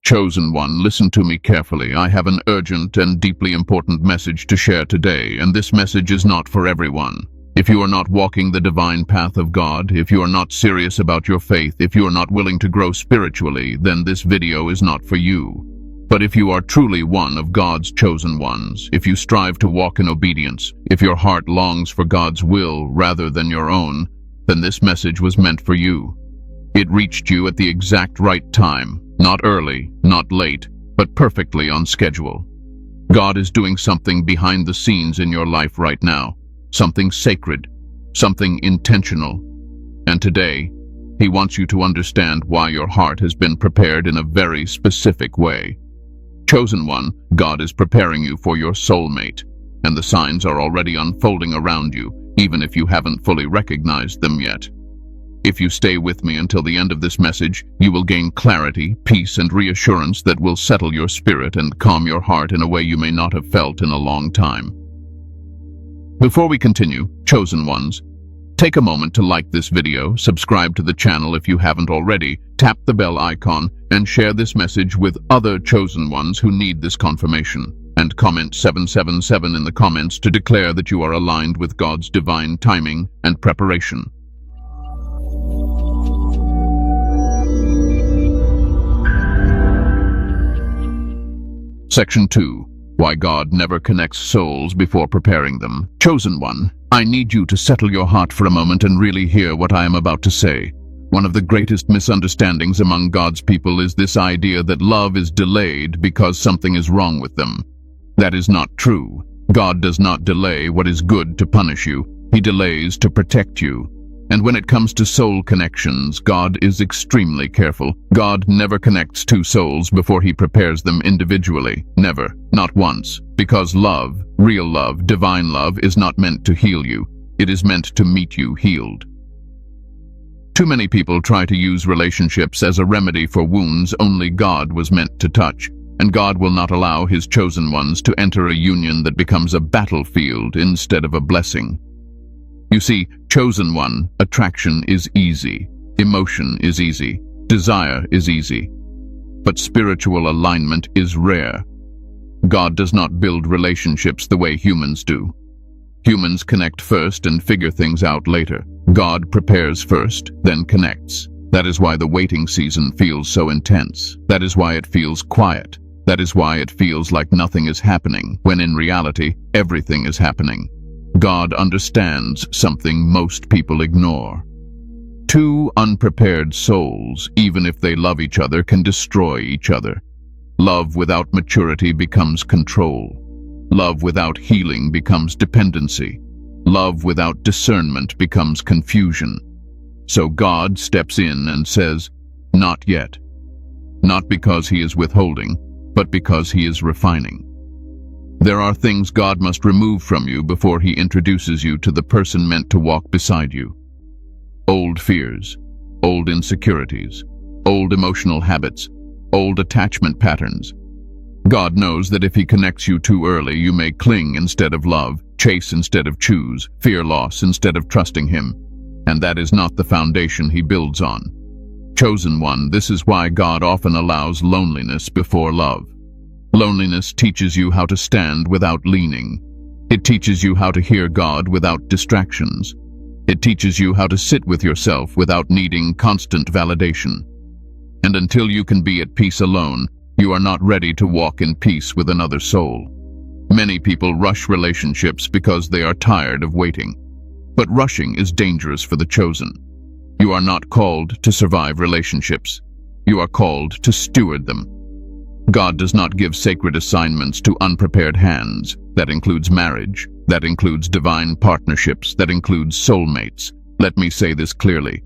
Chosen one, listen to me carefully. I have an urgent and deeply important message to share today, and this message is not for everyone. If you are not walking the divine path of God, if you are not serious about your faith, if you are not willing to grow spiritually, then this video is not for you. But if you are truly one of God's chosen ones, if you strive to walk in obedience, if your heart longs for God's will rather than your own, then this message was meant for you. It reached you at the exact right time, not early, not late, but perfectly on schedule. God is doing something behind the scenes in your life right now, something sacred, something intentional. And today, He wants you to understand why your heart has been prepared in a very specific way. Chosen one, God is preparing you for your soulmate, and the signs are already unfolding around you, even if you haven't fully recognized them yet. If you stay with me until the end of this message, you will gain clarity, peace, and reassurance that will settle your spirit and calm your heart in a way you may not have felt in a long time. Before we continue, chosen ones, take a moment to like this video, subscribe to the channel if you haven't already, tap the bell icon, and share this message with other chosen ones who need this confirmation. And comment 777 in the comments to declare that you are aligned with God's divine timing and preparation. Section 2. Why God never connects souls before preparing them. Chosen one, I need you to settle your heart for a moment and really hear what I am about to say. One of the greatest misunderstandings among God's people is this idea that love is delayed because something is wrong with them. That is not true. God does not delay what is good to punish you. He delays to protect you. And when it comes to soul connections, God is extremely careful. God never connects two souls before He prepares them individually. Never. Not once. Because love, real love, divine love, is not meant to heal you. It is meant to meet you healed. Too many people try to use relationships as a remedy for wounds only God was meant to touch, and God will not allow His chosen ones to enter a union that becomes a battlefield instead of a blessing. You see, chosen one, attraction is easy, emotion is easy, desire is easy, but spiritual alignment is rare. God does not build relationships the way humans do. Humans connect first and figure things out later. God prepares first, then connects. That is why the waiting season feels so intense. That is why it feels quiet. That is why it feels like nothing is happening, when in reality, everything is happening. God understands something most people ignore. Two unprepared souls, even if they love each other, can destroy each other. Love without maturity becomes control. Love without healing becomes dependency. Love without discernment becomes confusion. So God steps in and says, "Not yet." Not because He is withholding, but because He is refining. There are things God must remove from you before He introduces you to the person meant to walk beside you. Old fears, old insecurities, old emotional habits, old attachment patterns. God knows that if He connects you too early, you may cling instead of love, chase instead of choose, fear loss instead of trusting Him. And that is not the foundation He builds on. Chosen one, this is why God often allows loneliness before love. Loneliness teaches you how to stand without leaning. It teaches you how to hear God without distractions. It teaches you how to sit with yourself without needing constant validation. And until you can be at peace alone, you are not ready to walk in peace with another soul. Many people rush relationships because they are tired of waiting. But rushing is dangerous for the chosen. You are not called to survive relationships. You are called to steward them. God does not give sacred assignments to unprepared hands. That includes marriage. That includes divine partnerships. That includes soulmates. Let me say this clearly.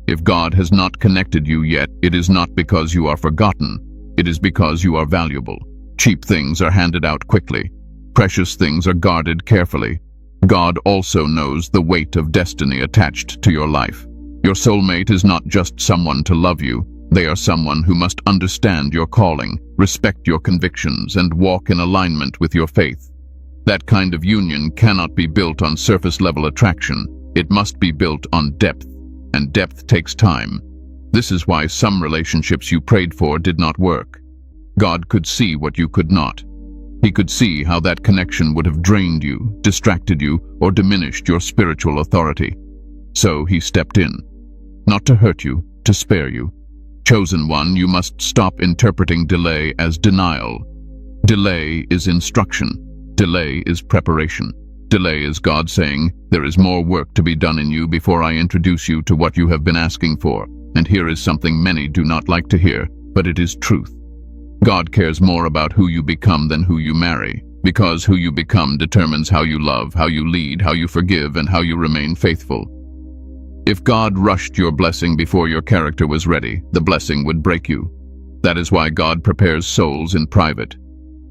If God has not connected you yet, it is not because you are forgotten. It is because you are valuable. Cheap things are handed out quickly. Precious things are guarded carefully. God also knows the weight of destiny attached to your life. Your soulmate is not just someone to love you. They are someone who must understand your calling, respect your convictions, and walk in alignment with your faith. That kind of union cannot be built on surface-level attraction. It must be built on depth, and depth takes time. This is why some relationships you prayed for did not work. God could see what you could not. He could see how that connection would have drained you, distracted you, or diminished your spiritual authority. So he stepped in. Not to hurt you, to spare you. Chosen one, you must stop interpreting delay as denial. Delay is instruction. Delay is preparation. Delay is God saying, there is more work to be done in you before I introduce you to what you have been asking for. And here is something many do not like to hear, but it is truth. God cares more about who you become than who you marry, because who you become determines how you love, how you lead, how you forgive, and how you remain faithful. If God rushed your blessing before your character was ready, the blessing would break you. That is why God prepares souls in private.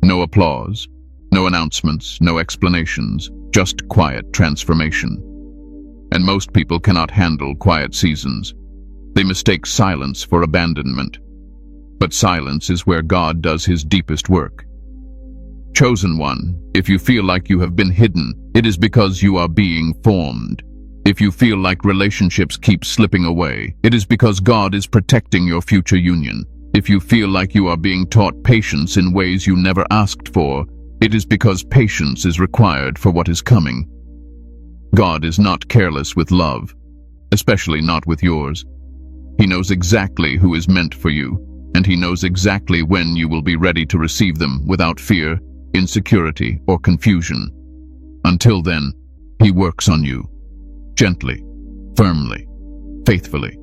No applause, no announcements, no explanations, just quiet transformation. And most people cannot handle quiet seasons. They mistake silence for abandonment. But silence is where God does his deepest work. Chosen one, if you feel like you have been hidden, it is because you are being formed. If you feel like relationships keep slipping away, it is because God is protecting your future union. If you feel like you are being taught patience in ways you never asked for, it is because patience is required for what is coming. God is not careless with love, especially not with yours. He knows exactly who is meant for you, and he knows exactly when you will be ready to receive them without fear, insecurity, or confusion. Until then, he works on you. Gently, firmly, faithfully.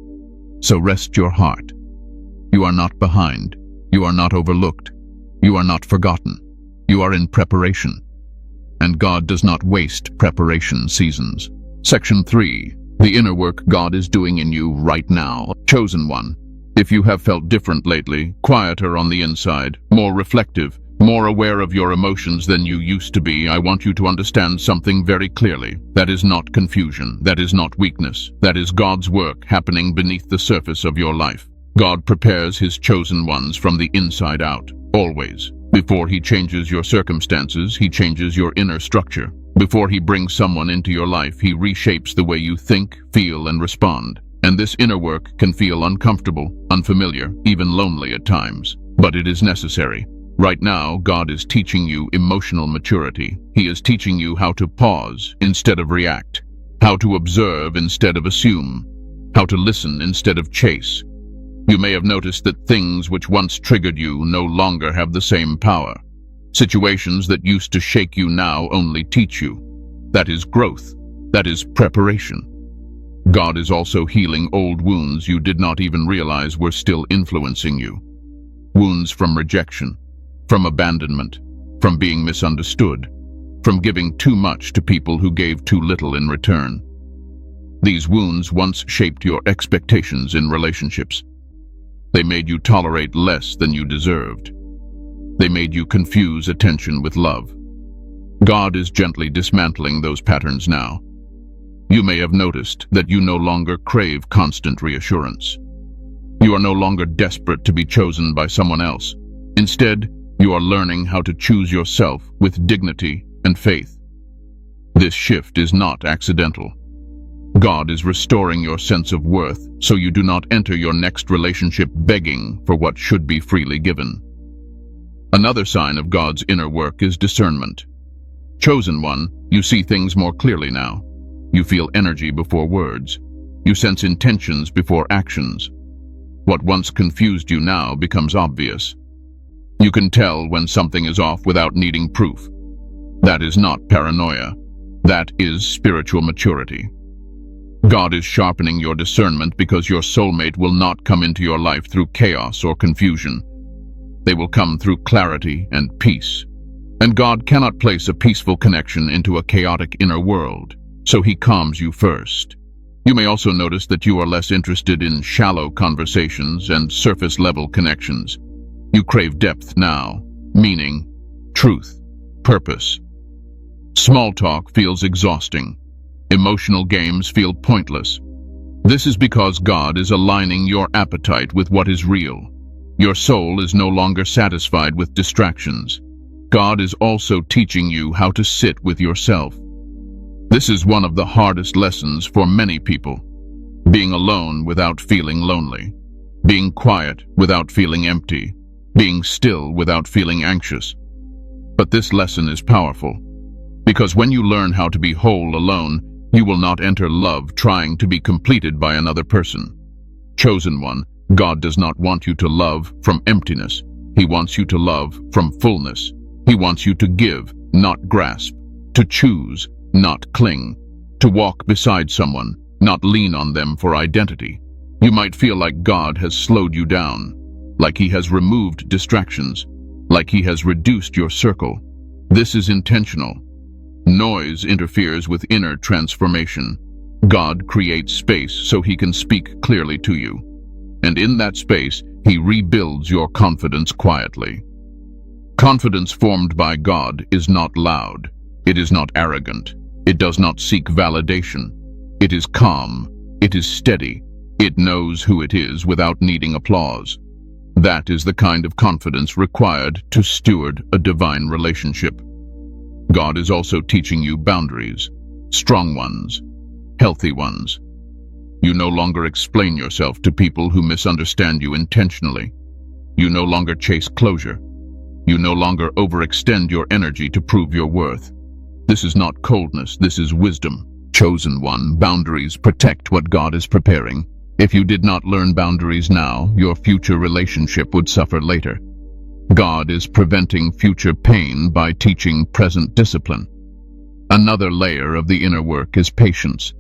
So rest your heart. You are not behind. You are not overlooked. You are not forgotten. You are in preparation. And God does not waste preparation seasons. Section 3. The inner work God is doing in you right now. Chosen one. If you have felt different lately, quieter on the inside, more reflective, more aware of your emotions than you used to be, I want you to understand something very clearly. That is not confusion. That is not weakness. That is God's work happening beneath the surface of your life. God prepares his chosen ones from the inside out, always. Before he changes your circumstances, he changes your inner structure. Before he brings someone into your life, he reshapes the way you think, feel, and respond. And this inner work can feel uncomfortable, unfamiliar, even lonely at times. But it is necessary. Right now, God is teaching you emotional maturity. He is teaching you how to pause instead of react, how to observe instead of assume, how to listen instead of chase. You may have noticed that things which once triggered you no longer have the same power. Situations that used to shake you now only teach you. That is growth. That is preparation. God is also healing old wounds you did not even realize were still influencing you. Wounds from rejection, from abandonment, from being misunderstood, from giving too much to people who gave too little in return. These wounds once shaped your expectations in relationships. They made you tolerate less than you deserved. They made you confuse attention with love. God is gently dismantling those patterns now. You may have noticed that you no longer crave constant reassurance. You are no longer desperate to be chosen by someone else. Instead, you are learning how to choose yourself with dignity and faith. This shift is not accidental. God is restoring your sense of worth so you do not enter your next relationship begging for what should be freely given. Another sign of God's inner work is discernment. Chosen one, you see things more clearly now. You feel energy before words. You sense intentions before actions. What once confused you now becomes obvious. You can tell when something is off without needing proof. That is not paranoia. That is spiritual maturity. God is sharpening your discernment because your soulmate will not come into your life through chaos or confusion. They will come through clarity and peace. And God cannot place a peaceful connection into a chaotic inner world, so he calms you first. You may also notice that you are less interested in shallow conversations and surface-level connections. You crave depth now, meaning, truth, purpose. Small talk feels exhausting. Emotional games feel pointless. This is because God is aligning your appetite with what is real. Your soul is no longer satisfied with distractions. God is also teaching you how to sit with yourself. This is one of the hardest lessons for many people. Being alone without feeling lonely. Being quiet without feeling empty. being still without feeling anxious. But this lesson is powerful, because when you learn how to be whole alone, you will not enter love trying to be completed by another person. Chosen one, God does not want you to love from emptiness. He wants you to love from fullness. He wants you to give, not grasp, to choose, not cling, to walk beside someone, not lean on them for identity. You might feel like God has slowed you down, like He has removed distractions, like He has reduced your circle. This is intentional. Noise interferes with inner transformation. God creates space so He can speak clearly to you. And in that space, He rebuilds your confidence quietly. Confidence formed by God is not loud. It is not arrogant. It does not seek validation. It is calm. It is steady. It knows who it is without needing applause. That is the kind of confidence required to steward a divine relationship. God is also teaching you boundaries, strong ones, healthy ones. You no longer explain yourself to people who misunderstand you intentionally. You no longer chase closure. You no longer overextend your energy to prove your worth. This is not coldness, this is wisdom. Chosen one, boundaries protect what God is preparing. If you did not learn boundaries now, your future relationship would suffer later. God is preventing future pain by teaching present discipline. Another layer of the inner work is patience.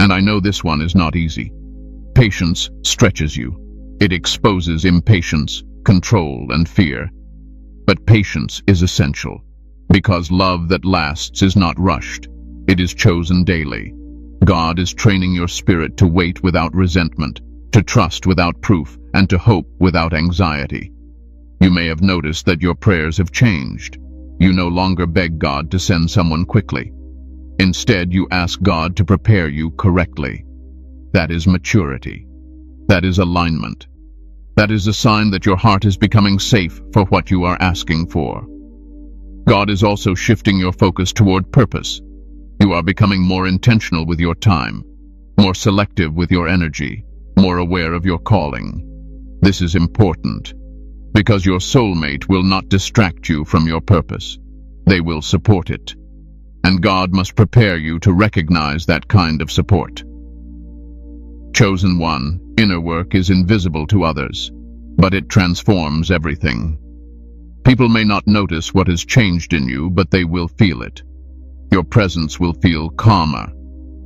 And I know this one is not easy. Patience stretches you. It exposes impatience, control, and fear. But patience is essential, because love that lasts is not rushed. It is chosen daily. God is training your spirit to wait without resentment, to trust without proof, and to hope without anxiety. You may have noticed that your prayers have changed. You no longer beg God to send someone quickly. Instead, you ask God to prepare you correctly. That is maturity. That is alignment. That is a sign that your heart is becoming safe for what you are asking for. God is also shifting your focus toward purpose. You are becoming more intentional with your time, more selective with your energy, more aware of your calling. This is important, because your soulmate will not distract you from your purpose. They will support it. And God must prepare you to recognize that kind of support. Chosen one, inner work is invisible to others, but it transforms everything. People may not notice what has changed in you, but they will feel it. Your presence will feel calmer.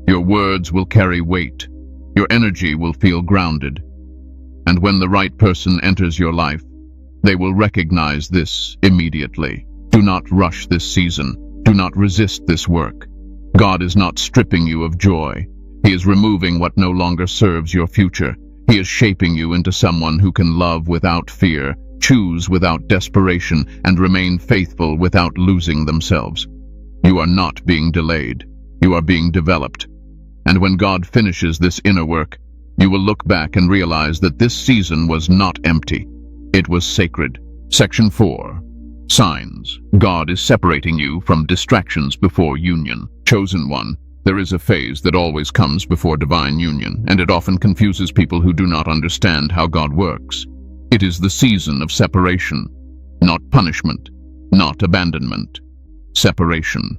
Your words will carry weight. Your energy will feel grounded. And when the right person enters your life, they will recognize this immediately. Do not rush this season. Do not resist this work. God is not stripping you of joy. He is removing what no longer serves your future. He is shaping you into someone who can love without fear, choose without desperation, and remain faithful without losing themselves. You are not being delayed. You are being developed. And when God finishes this inner work, you will look back and realize that this season was not empty. It was sacred. Section 4. Signs. God is separating you from distractions before union. Chosen one, there is a phase that always comes before divine union, and it often confuses people who do not understand how God works. It is the season of separation, not punishment, not abandonment. Separation.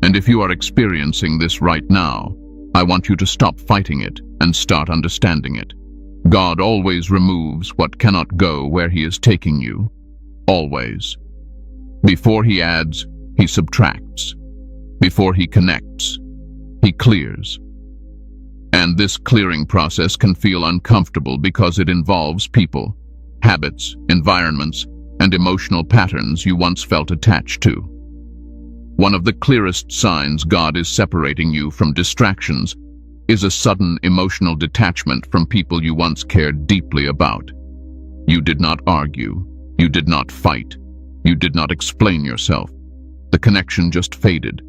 And if you are experiencing this right now, I want you to stop fighting it and start understanding it. God always removes what cannot go where He is taking you. Always. Before He adds, He subtracts. Before He connects, He clears. And this clearing process can feel uncomfortable because it involves people, habits, environments, and emotional patterns you once felt attached to. One of the clearest signs God is separating you from distractions is a sudden emotional detachment from people you once cared deeply about. You did not argue. You did not fight. You did not explain yourself. The connection just faded.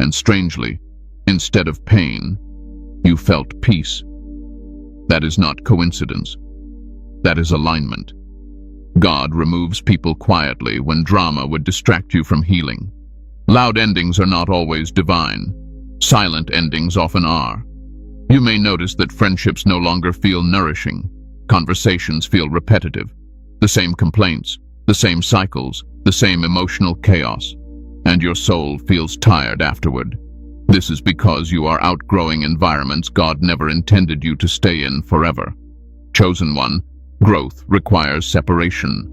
And strangely, instead of pain, you felt peace. That is not coincidence. That is alignment. God removes people quietly when drama would distract you from healing. Loud endings are not always divine. Silent endings often are. You may notice that friendships no longer feel nourishing. Conversations feel repetitive. the same complaints, the same cycles, the same emotional chaos, and your soul feels tired afterward. This is because you are outgrowing environments God never intended you to stay in forever. Chosen one, growth requires separation.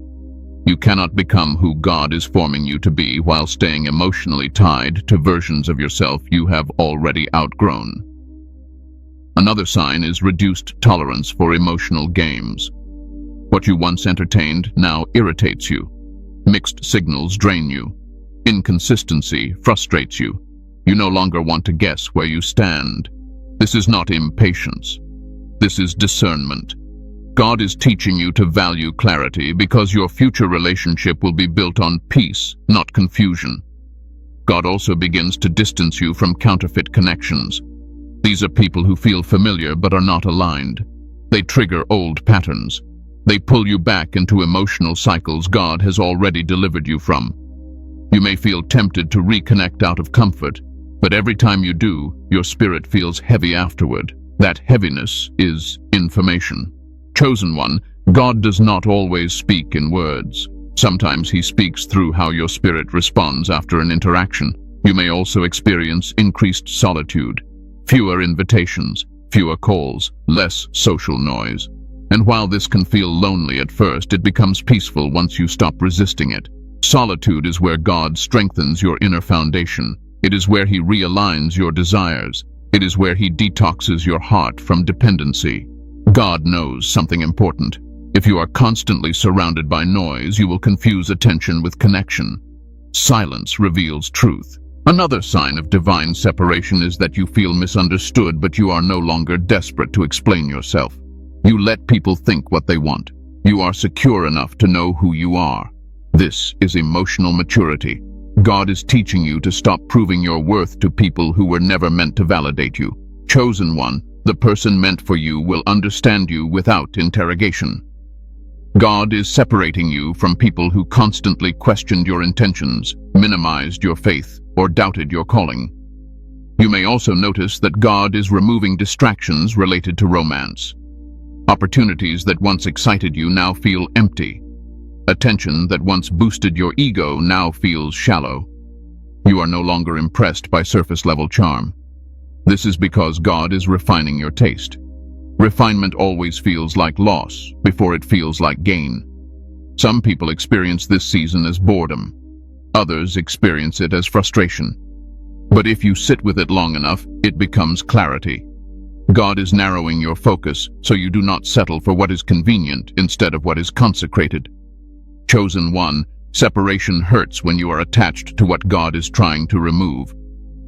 You cannot become who God is forming you to be while staying emotionally tied to versions of yourself you have already outgrown. Another sign is reduced tolerance for emotional games. What you once entertained now irritates you. Mixed signals drain you. Inconsistency frustrates you. You no longer want to guess where you stand. This is not impatience. This is discernment. God is teaching you to value clarity because your future relationship will be built on peace, not confusion. God also begins to distance you from counterfeit connections. These are people who feel familiar but are not aligned. They trigger old patterns. They pull you back into emotional cycles God has already delivered you from. You may feel tempted to reconnect out of comfort, but every time you do, your spirit feels heavy afterward. That heaviness is information. Chosen one, God does not always speak in words. Sometimes he speaks through how your spirit responds after an interaction. You may also experience increased solitude, fewer invitations, fewer calls, less social noise. And while this can feel lonely at first, it becomes peaceful once you stop resisting it. Solitude is where God strengthens your inner foundation. It is where he realigns your desires. It is where he detoxes your heart from dependency. God knows something important. If you are constantly surrounded by noise, you will confuse attention with connection. Silence reveals truth. Another sign of divine separation is that you feel misunderstood, but you are no longer desperate to explain yourself. You let people think what they want. You are secure enough to know who you are. This is emotional maturity. God is teaching you to stop proving your worth to people who were never meant to validate you. Chosen one, the person meant for you will understand you without interrogation. God is separating you from people who constantly questioned your intentions, minimized your faith, or doubted your calling. You may also notice that God is removing distractions related to romance. Opportunities that once excited you now feel empty. Attention that once boosted your ego now feels shallow. You are no longer impressed by surface-level charm. This is because God is refining your taste. Refinement always feels like loss before it feels like gain. Some people experience this season as boredom. Others experience it as frustration. But if you sit with it long enough, it becomes clarity. God is narrowing your focus so you do not settle for what is convenient instead of what is consecrated. Chosen one, separation hurts when you are attached to what God is trying to remove.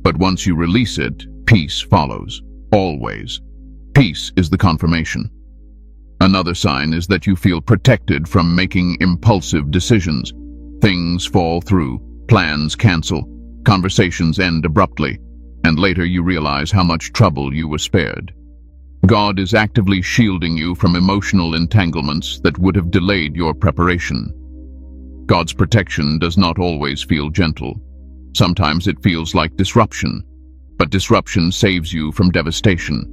But once you release it, peace follows. Always. Peace is the confirmation. Another sign is that you feel protected from making impulsive decisions. Things fall through, plans cancel, conversations end abruptly, and later you realize how much trouble you were spared. God is actively shielding you from emotional entanglements that would have delayed your preparation. God's protection does not always feel gentle. Sometimes it feels like disruption, but disruption saves you from devastation.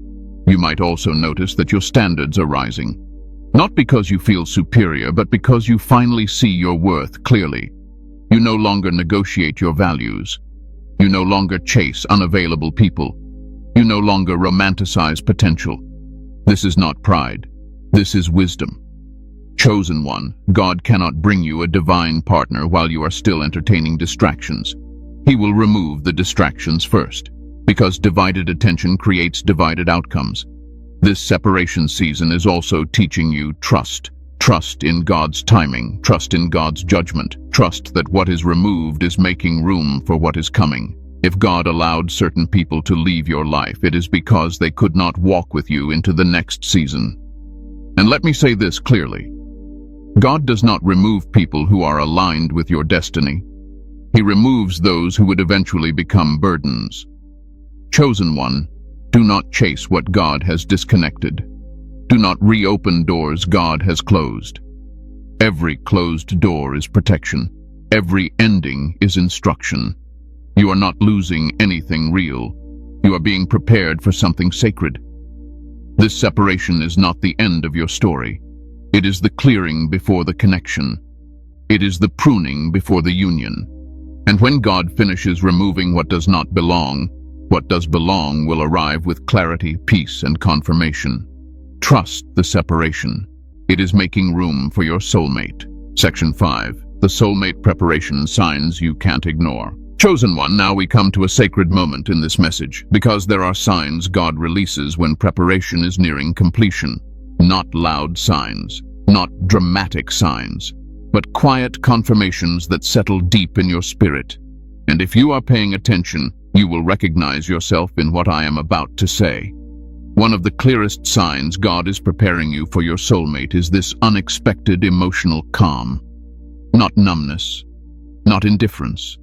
You might also notice that your standards are rising. Not because you feel superior, but because you finally see your worth clearly. You no longer negotiate your values. You no longer chase unavailable people. You no longer romanticize potential. This is not pride. This is wisdom. Chosen one, God cannot bring you a divine partner while you are still entertaining distractions. He will remove the distractions first, because divided attention creates divided outcomes. This separation season is also teaching you trust. Trust in God's timing, trust in God's judgment, trust that what is removed is making room for what is coming. If God allowed certain people to leave your life, it is because they could not walk with you into the next season. And let me say this clearly. God does not remove people who are aligned with your destiny. He removes those who would eventually become burdens. Chosen one, do not chase what God has disconnected. Do not reopen doors God has closed. Every closed door is protection. Every ending is instruction. You are not losing anything real. You are being prepared for something sacred. This separation is not the end of your story. It is the clearing before the connection. It is the pruning before the union. And when God finishes removing what does not belong, what does belong will arrive with clarity, peace, and confirmation. Trust the separation. It is making room for your soulmate. Section 5. The soulmate preparation signs you can't ignore. Chosen one, now we come to a sacred moment in this message, because there are signs God releases when preparation is nearing completion. Not loud signs, not dramatic signs, but quiet confirmations that settle deep in your spirit. And if you are paying attention, you will recognize yourself in what I am about to say. One of the clearest signs God is preparing you for your soulmate is this unexpected emotional calm. Not numbness, not indifference.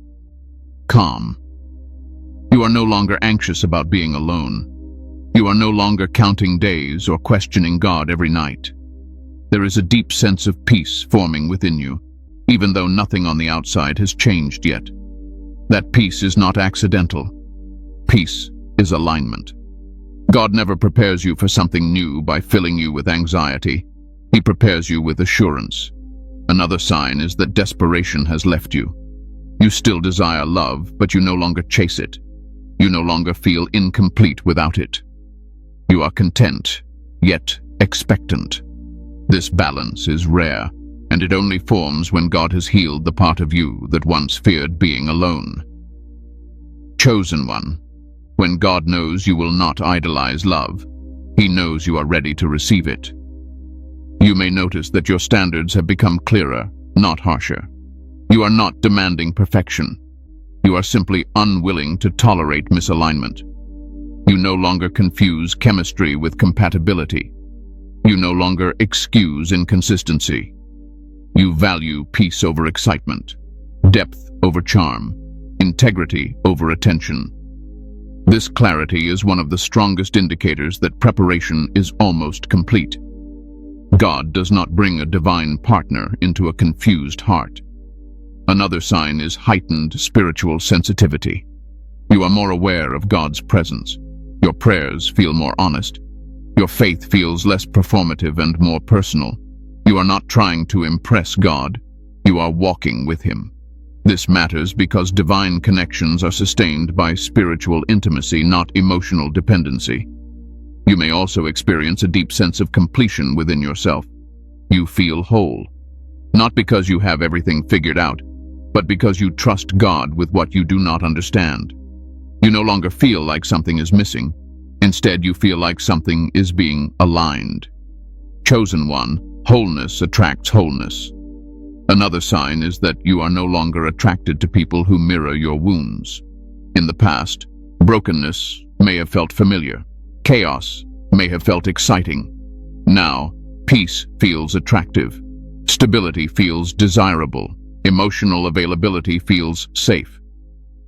Calm. You are no longer anxious about being alone. You are no longer counting days or questioning God every night. There is a deep sense of peace forming within you, even though nothing on the outside has changed yet. That peace is not accidental. Peace is alignment. God never prepares you for something new by filling you with anxiety. He prepares you with assurance. Another sign is that desperation has left you. You still desire love, but you no longer chase it. You no longer feel incomplete without it. You are content, yet expectant. This balance is rare, and it only forms when God has healed the part of you that once feared being alone. Chosen one. When God knows you will not idolize love, He knows you are ready to receive it. You may notice that your standards have become clearer, not harsher. You are not demanding perfection. You are simply unwilling to tolerate misalignment. You no longer confuse chemistry with compatibility. You no longer excuse inconsistency. You value peace over excitement, depth over charm, integrity over attention. This clarity is one of the strongest indicators that preparation is almost complete. God does not bring a divine partner into a confused heart. Another sign is heightened spiritual sensitivity. You are more aware of God's presence. Your prayers feel more honest. Your faith feels less performative and more personal. You are not trying to impress God. You are walking with Him. This matters because divine connections are sustained by spiritual intimacy, not emotional dependency. You may also experience a deep sense of completion within yourself. You feel whole, not because you have everything figured out, but because you trust God with what you do not understand. You no longer feel like something is missing. Instead, you feel like something is being aligned. Chosen one, wholeness attracts wholeness. Another sign is that you are no longer attracted to people who mirror your wounds. In the past, brokenness may have felt familiar. Chaos may have felt exciting. Now, peace feels attractive. Stability feels desirable. Emotional availability feels safe.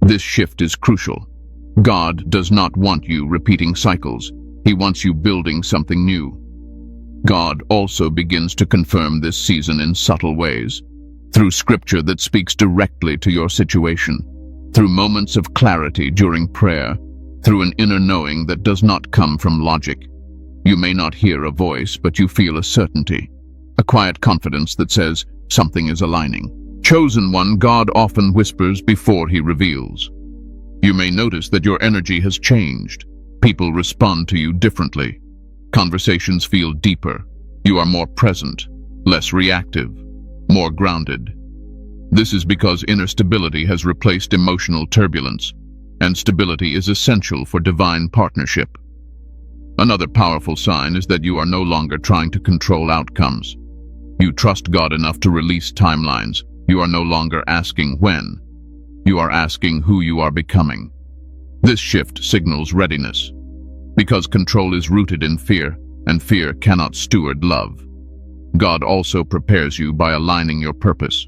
This shift is crucial. God does not want you repeating cycles. He wants you building something new. God also begins to confirm this season in subtle ways, through scripture that speaks directly to your situation, through moments of clarity during prayer, through an inner knowing that does not come from logic. You may not hear a voice, but you feel a certainty, a quiet confidence that says something is aligning. Chosen one, God often whispers before He reveals. You may notice that your energy has changed. People respond to you differently. Conversations feel deeper. You are more present, less reactive, more grounded. This is because inner stability has replaced emotional turbulence, and stability is essential for divine partnership. Another powerful sign is that you are no longer trying to control outcomes. You trust God enough to release timelines. You are no longer asking when. You are asking who you are becoming. This shift signals readiness, because control is rooted in fear, and fear cannot steward love. God also prepares you by aligning your purpose.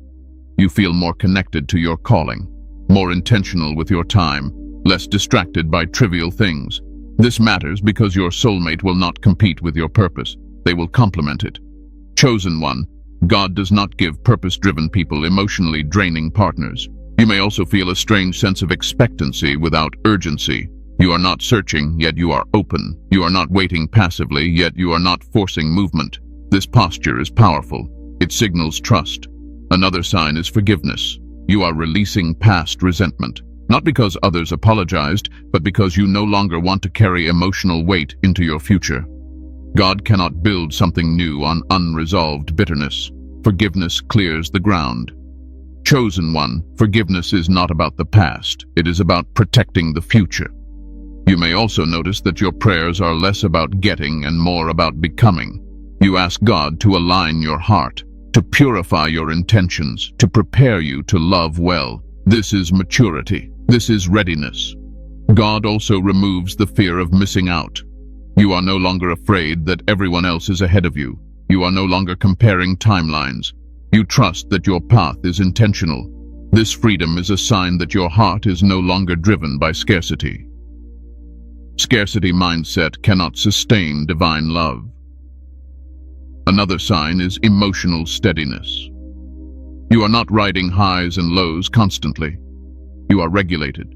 You feel more connected to your calling, more intentional with your time, less distracted by trivial things. This matters because your soulmate will not compete with your purpose. They will complement it. Chosen one, God does not give purpose-driven people emotionally draining partners. You may also feel a strange sense of expectancy without urgency. You are not searching, yet you are open. You are not waiting passively, yet you are not forcing movement. This posture is powerful. It signals trust. Another sign is forgiveness. You are releasing past resentment, not because others apologized, but because you no longer want to carry emotional weight into your future. God cannot build something new on unresolved bitterness. Forgiveness clears the ground. Chosen one, forgiveness is not about the past. It is about protecting the future. You may also notice that your prayers are less about getting and more about becoming. You ask God to align your heart, to purify your intentions, to prepare you to love well. This is maturity. This is readiness. God also removes the fear of missing out. You are no longer afraid that everyone else is ahead of you. You are no longer comparing timelines. You trust that your path is intentional. This freedom is a sign that your heart is no longer driven by scarcity. Scarcity mindset cannot sustain divine love. Another sign is emotional steadiness. You are not riding highs and lows constantly. You are regulated,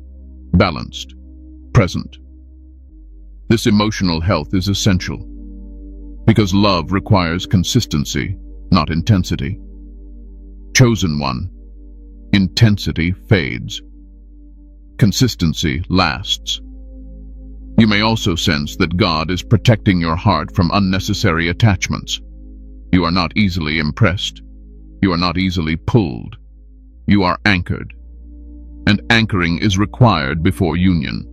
balanced, present. This emotional health is essential because love requires consistency, not intensity. Chosen one, intensity fades. Consistency lasts. You may also sense that God is protecting your heart from unnecessary attachments. You are not easily impressed. You are not easily pulled. You are anchored. And anchoring is required before union.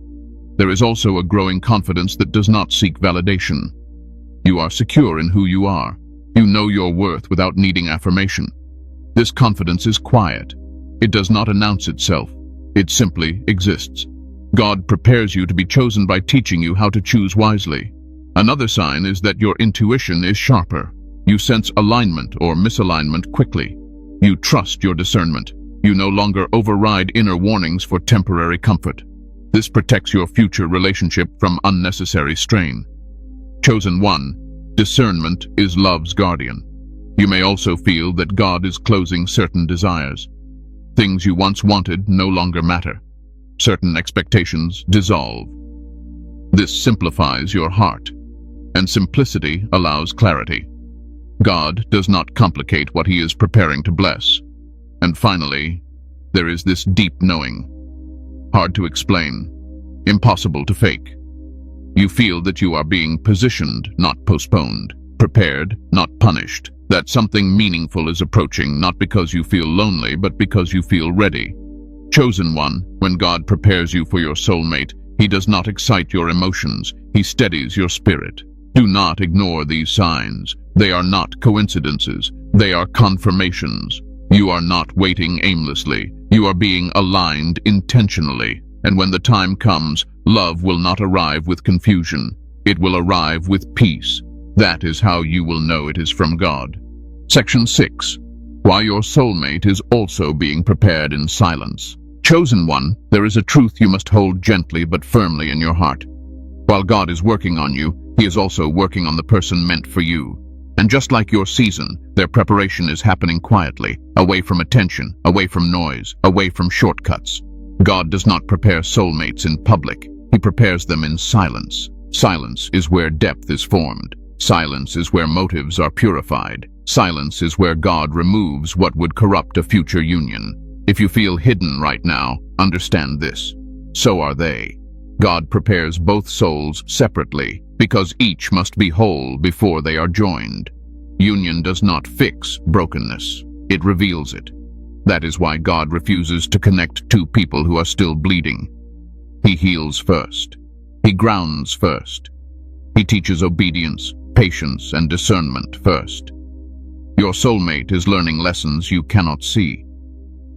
There is also a growing confidence that does not seek validation. You are secure in who you are. You know your worth without needing affirmation. This confidence is quiet. It does not announce itself. It simply exists. God prepares you to be chosen by teaching you how to choose wisely. Another sign is that your intuition is sharper. You sense alignment or misalignment quickly. You trust your discernment. You no longer override inner warnings for temporary comfort. This protects your future relationship from unnecessary strain. Chosen one, discernment is love's guardian. You may also feel that God is closing certain desires. Things you once wanted no longer matter. Certain expectations dissolve. This simplifies your heart, and simplicity allows clarity. God does not complicate what he is preparing to bless. And finally, there is this deep knowing. Hard to explain, impossible to fake. You feel that you are being positioned, not postponed, prepared, not punished, that something meaningful is approaching, not because you feel lonely, but because you feel ready. Chosen one, when God prepares you for your soulmate, he does not excite your emotions, he steadies your spirit. Do not ignore these signs. They are not coincidences, they are confirmations. You are not waiting aimlessly, you are being aligned intentionally. And when the time comes, love will not arrive with confusion, it will arrive with peace. That is how you will know it is from God. Section 6. Why your soulmate is also being prepared in silence. Chosen one, there is a truth you must hold gently but firmly in your heart. While God is working on you, he is also working on the person meant for you. And just like your season, their preparation is happening quietly, away from attention, away from noise, away from shortcuts. God does not prepare soulmates in public. He prepares them in silence. Silence is where depth is formed. Silence is where motives are purified. Silence is where God removes what would corrupt a future union. If you feel hidden right now, understand this. So are they. God prepares both souls separately, because each must be whole before they are joined. Union does not fix brokenness. It reveals it. That is why God refuses to connect two people who are still bleeding. He heals first. He grounds first. He teaches obedience, patience, and discernment first. Your soulmate is learning lessons you cannot see.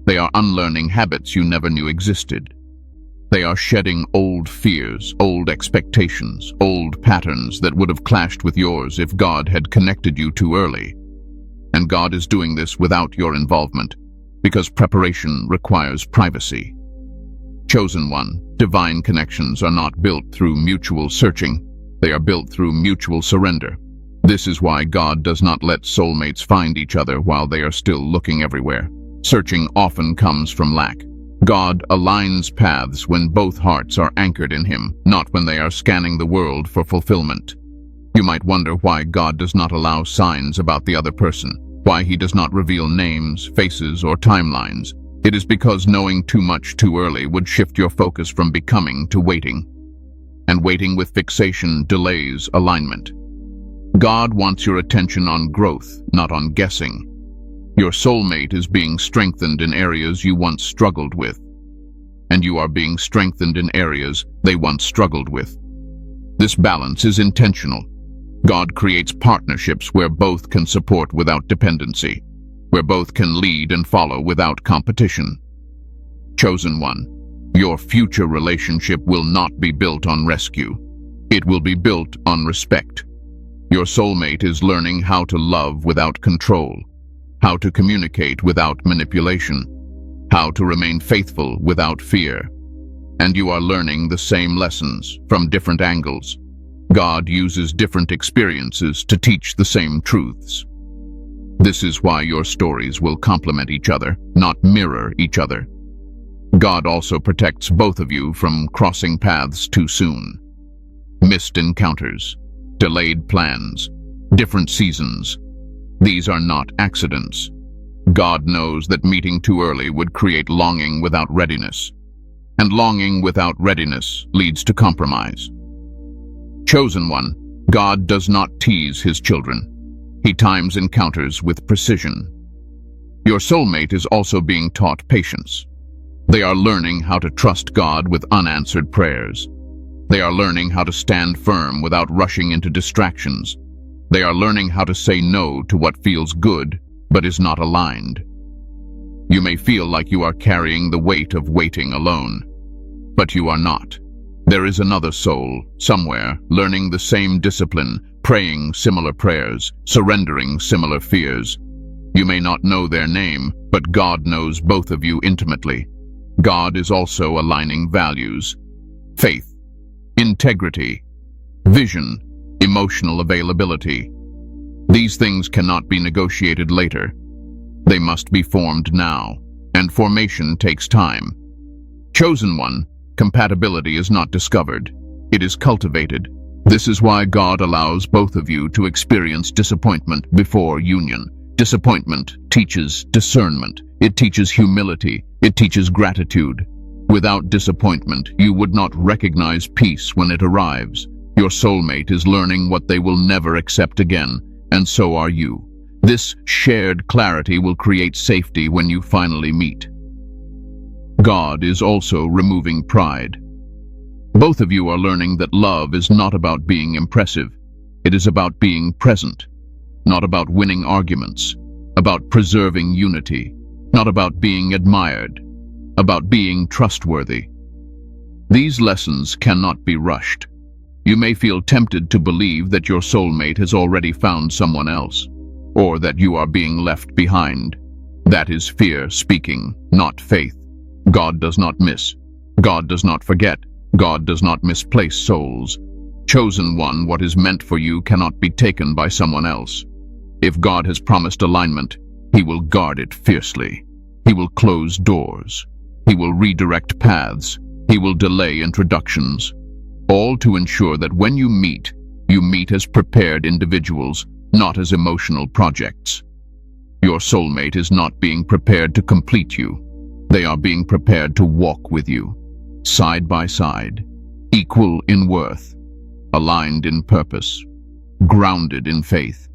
They are unlearning habits you never knew existed. They are shedding old fears, old expectations, old patterns that would have clashed with yours if God had connected you too early. And God is doing this without your involvement, because preparation requires privacy. Chosen one, divine connections are not built through mutual searching. They are built through mutual surrender. This is why God does not let soulmates find each other while they are still looking everywhere. Searching often comes from lack. God aligns paths when both hearts are anchored in him, not when they are scanning the world for fulfillment. You might wonder why God does not allow signs about the other person, why he does not reveal names, faces, or timelines. It is because knowing too much too early would shift your focus from becoming to waiting. And waiting with fixation delays alignment. God wants your attention on growth, not on guessing. Your soulmate is being strengthened in areas you once struggled with, and you are being strengthened in areas they once struggled with. This balance is intentional. God creates partnerships where both can support without dependency, where both can lead and follow without competition. Chosen one, your future relationship will not be built on rescue. It will be built on respect. Your soulmate is learning how to love without control, how to communicate without manipulation, how to remain faithful without fear. And you are learning the same lessons from different angles. God uses different experiences to teach the same truths. This is why your stories will complement each other, not mirror each other. God also protects both of you from crossing paths too soon. Missed encounters, delayed plans, different seasons. These are not accidents. God knows that meeting too early would create longing without readiness. And longing without readiness leads to compromise. Chosen one, God does not tease his children. He times encounters with precision. Your soulmate is also being taught patience. They are learning how to trust God with unanswered prayers. They are learning how to stand firm without rushing into distractions. They are learning how to say no to what feels good but is not aligned. You may feel like you are carrying the weight of waiting alone, but you are not. There is another soul, somewhere, learning the same discipline, praying similar prayers, surrendering similar fears. You may not know their name, but God knows both of you intimately. God is also aligning values, faith, integrity, vision, emotional availability. These things cannot be negotiated later. They must be formed now, and formation takes time. Chosen one, compatibility is not discovered. It is cultivated. This is why God allows both of you to experience disappointment before union. Disappointment teaches discernment. It teaches humility. It teaches gratitude. Without disappointment, you would not recognize peace when it arrives. Your soulmate is learning what they will never accept again, and so are you. This shared clarity will create safety when you finally meet. God is also removing pride. Both of you are learning that love is not about being impressive. It is about being present, not about winning arguments, about preserving unity, not about being admired, about being trustworthy. These lessons cannot be rushed. You may feel tempted to believe that your soulmate has already found someone else, or that you are being left behind. That is fear speaking, not faith. God does not miss. God does not forget. God does not misplace souls. Chosen one, what is meant for you cannot be taken by someone else. If God has promised alignment, he will guard it fiercely. He will close doors. He will redirect paths. He will delay introductions. All to ensure that when you meet as prepared individuals, not as emotional projects. Your soulmate is not being prepared to complete you. They are being prepared to walk with you, side by side, equal in worth, aligned in purpose, grounded in faith.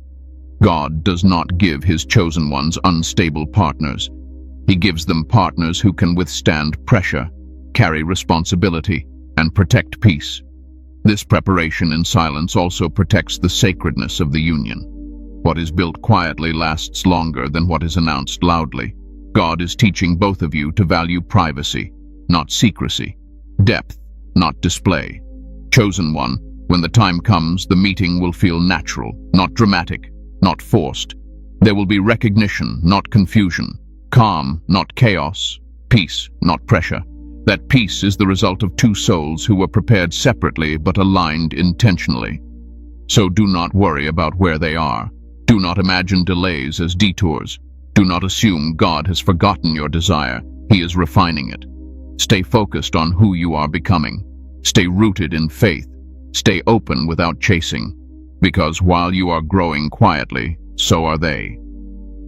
God does not give his chosen ones unstable partners. He gives them partners who can withstand pressure, carry responsibility, and protect peace. This preparation in silence also protects the sacredness of the union. What is built quietly lasts longer than what is announced loudly. God is teaching both of you to value privacy, not secrecy, depth, not display. Chosen one, when the time comes, the meeting will feel natural, not dramatic, not forced. There will be recognition, not confusion, calm, not chaos, peace, not pressure. That peace is the result of two souls who were prepared separately but aligned intentionally. So do not worry about where they are. Do not imagine delays as detours. Do not assume God has forgotten your desire. He is refining it. Stay focused on who you are becoming. Stay rooted in faith. Stay open without chasing. Because while you are growing quietly, so are they.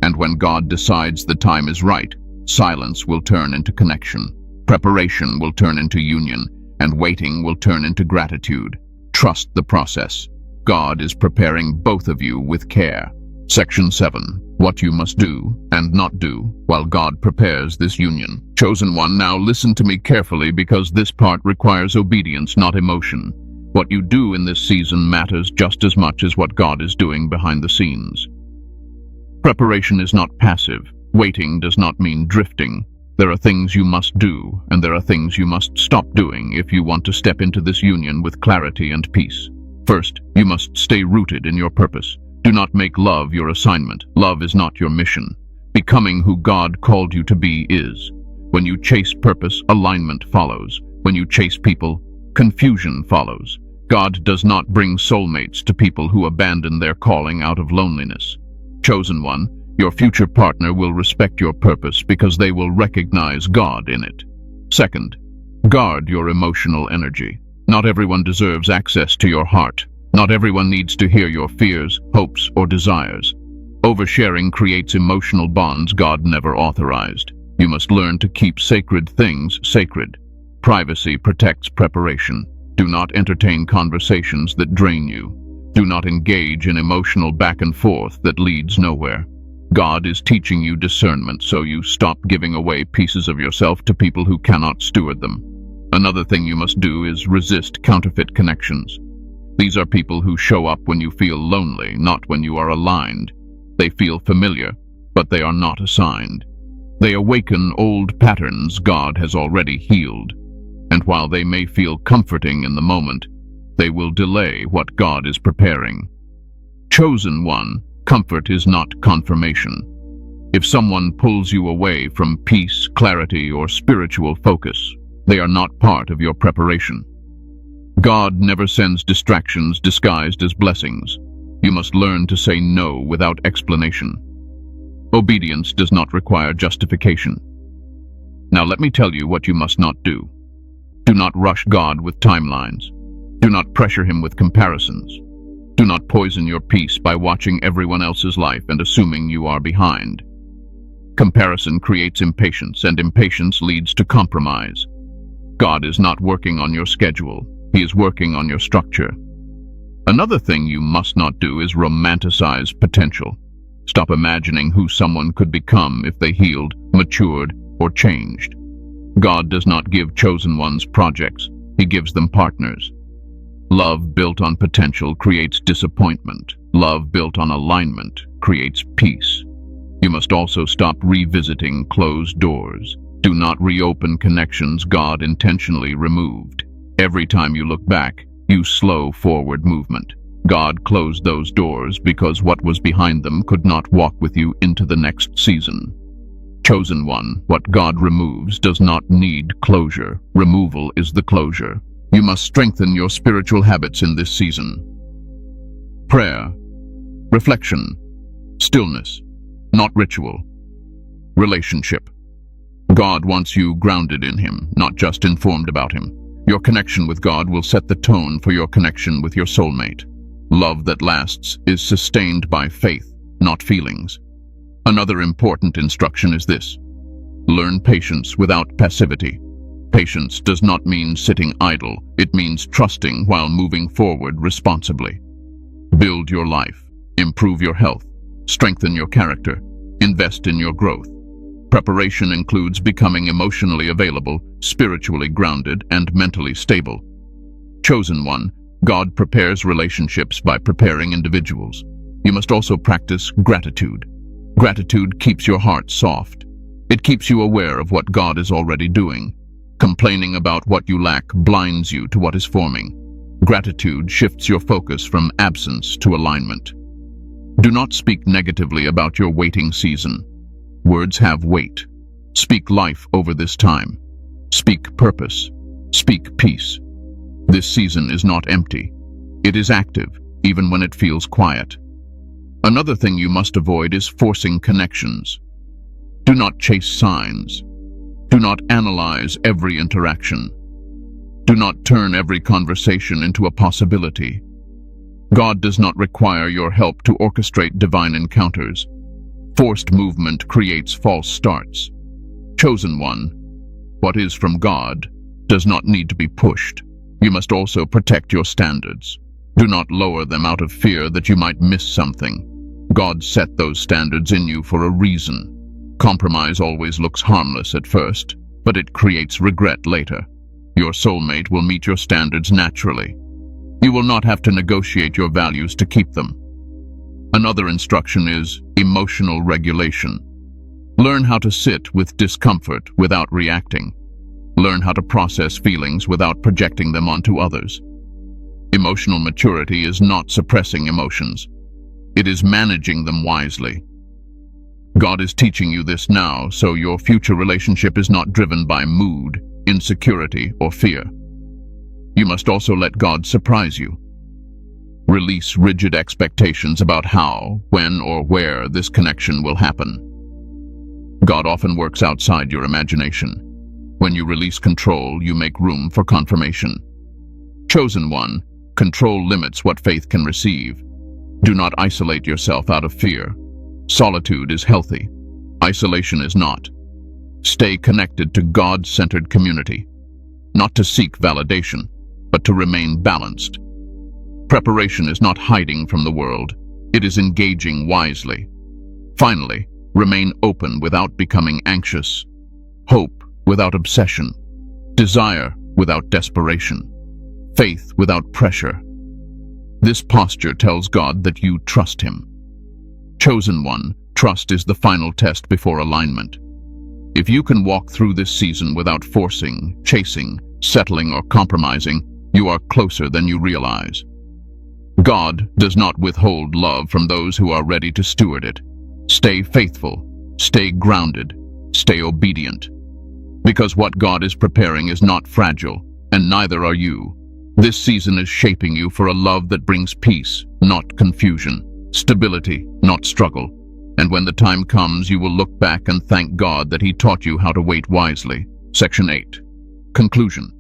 And when God decides the time is right, silence will turn into connection, preparation will turn into union, and waiting will turn into gratitude. Trust the process. God is preparing both of you with care. Section 7. What you must do and not do while God prepares this union. Chosen one, now listen to me carefully because this part requires obedience, not emotion. What you do in this season matters just as much as what God is doing behind the scenes. Preparation is not passive. Waiting does not mean drifting. There are things you must do, and there are things you must stop doing if you want to step into this union with clarity and peace. First, you must stay rooted in your purpose. Do not make love your assignment. Love is not your mission. Becoming who God called you to be is. When you chase purpose, alignment follows. When you chase people, confusion follows. God does not bring soulmates to people who abandon their calling out of loneliness. Chosen one, your future partner will respect your purpose because they will recognize God in it. Second, guard your emotional energy. Not everyone deserves access to your heart. Not everyone needs to hear your fears, hopes, or desires. Oversharing creates emotional bonds God never authorized. You must learn to keep sacred things sacred. Privacy protects preparation. Do not entertain conversations that drain you. Do not engage in emotional back and forth that leads nowhere. God is teaching you discernment, so you stop giving away pieces of yourself to people who cannot steward them. Another thing you must do is resist counterfeit connections. These are people who show up when you feel lonely, not when you are aligned. They feel familiar, but they are not assigned. They awaken old patterns God has already healed. And while they may feel comforting in the moment, they will delay what God is preparing. Chosen one, comfort is not confirmation. If someone pulls you away from peace, clarity, or spiritual focus, they are not part of your preparation. God never sends distractions disguised as blessings. You must learn to say no without explanation. Obedience does not require justification. Now let me tell you what you must not do. Do not rush God with timelines. Do not pressure him with comparisons. Do not poison your peace by watching everyone else's life and assuming you are behind. Comparison creates impatience, and impatience leads to compromise. God is not working on your schedule. He is working on your structure. Another thing you must not do is romanticize potential. Stop imagining who someone could become if they healed, matured, or changed. God does not give chosen ones projects. He gives them partners. Love built on potential creates disappointment. Love built on alignment creates peace. You must also stop revisiting closed doors. Do not reopen connections God intentionally removed. Every time you look back, you slow forward movement. God closed those doors because what was behind them could not walk with you into the next season. Chosen one, what God removes does not need closure. Removal is the closure. You must strengthen your spiritual habits in this season. Prayer, reflection, stillness, not ritual. Relationship. God wants you grounded in him, not just informed about him. Your connection with God will set the tone for your connection with your soulmate. Love that lasts is sustained by faith, not feelings. Another important instruction is this: learn patience without passivity. Patience does not mean sitting idle. It means trusting while moving forward responsibly. Build your life, improve your health, strengthen your character, invest in your growth. Preparation includes becoming emotionally available, spiritually grounded, and mentally stable. Chosen one, God prepares relationships by preparing individuals. You must also practice gratitude. Gratitude keeps your heart soft. It keeps you aware of what God is already doing. Complaining about what you lack blinds you to what is forming. Gratitude shifts your focus from absence to alignment. Do not speak negatively about your waiting season. Words have weight. Speak life over this time. Speak purpose. Speak peace. This season is not empty. It is active, even when it feels quiet. Another thing you must avoid is forcing connections. Do not chase signs. Do not analyze every interaction. Do not turn every conversation into a possibility. God does not require your help to orchestrate divine encounters. Forced movement creates false starts. Chosen one, what is from God does not need to be pushed. You must also protect your standards. Do not lower them out of fear that you might miss something. God set those standards in you for a reason. Compromise always looks harmless at first, but it creates regret later. Your soulmate will meet your standards naturally. You will not have to negotiate your values to keep them. Another instruction is emotional regulation. Learn how to sit with discomfort without reacting. Learn how to process feelings without projecting them onto others. Emotional maturity is not suppressing emotions. It is managing them wisely. God is teaching you this now, so your future relationship is not driven by mood, insecurity, or fear. You must also let God surprise you. Release rigid expectations about how, when, or where this connection will happen. God often works outside your imagination. When you release control, you make room for confirmation. Chosen one, control limits what faith can receive. Do not isolate yourself out of fear. Solitude is healthy. Isolation is not. Stay connected to God-centered community. Not to seek validation, but to remain balanced. Preparation is not hiding from the world. It is engaging wisely. Finally, remain open without becoming anxious. Hope without obsession. Desire without desperation. Faith without pressure. This posture tells God that you trust Him. Chosen one, trust is the final test before alignment. If you can walk through this season without forcing, chasing, settling, or compromising, you are closer than you realize. God does not withhold love from those who are ready to steward it. Stay faithful, stay grounded, stay obedient. Because what God is preparing is not fragile, and neither are you. This season is shaping you for a love that brings peace, not confusion, stability, not struggle. And when the time comes, you will look back and thank God that He taught you how to wait wisely. Section 8. Conclusion.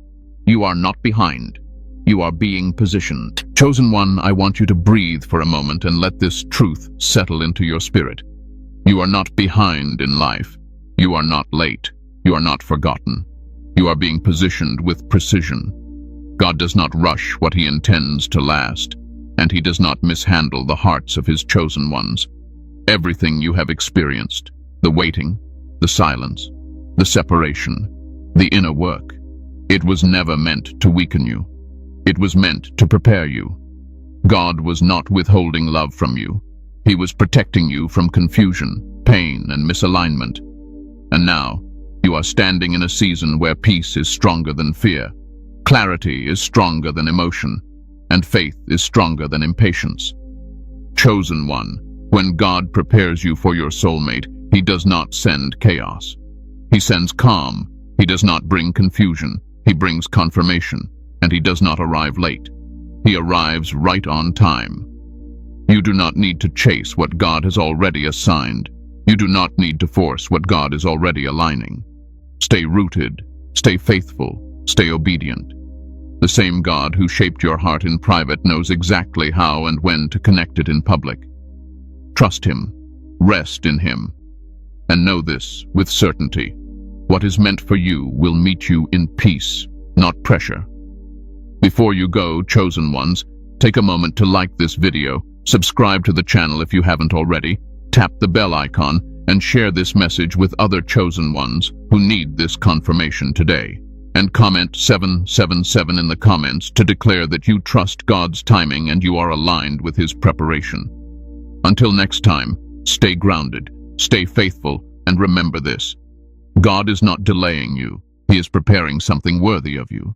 You are not behind. You are being positioned. Chosen one, I want you to breathe for a moment and let this truth settle into your spirit. You are not behind in life. You are not late. You are not forgotten. You are being positioned with precision. God does not rush what He intends to last, and He does not mishandle the hearts of His chosen ones. Everything you have experienced, the waiting, the silence, the separation, the inner work, it was never meant to weaken you. It was meant to prepare you. God was not withholding love from you. He was protecting you from confusion, pain, and misalignment. And now, you are standing in a season where peace is stronger than fear. Clarity is stronger than emotion, and faith is stronger than impatience. Chosen one, when God prepares you for your soulmate, He does not send chaos. He sends calm. He does not bring confusion. He brings confirmation, and He does not arrive late. He arrives right on time. You do not need to chase what God has already assigned. You do not need to force what God is already aligning. Stay rooted, stay faithful, stay obedient. The same God who shaped your heart in private knows exactly how and when to connect it in public. Trust Him, rest in Him, and know this with certainty. What is meant for you will meet you in peace, not pressure. Before you go, chosen ones, take a moment to like this video, subscribe to the channel if you haven't already, tap the bell icon, and share this message with other chosen ones who need this confirmation today. And comment 777 in the comments to declare that you trust God's timing and you are aligned with His preparation. Until next time, stay grounded, stay faithful, and remember this. God is not delaying you. He is preparing something worthy of you.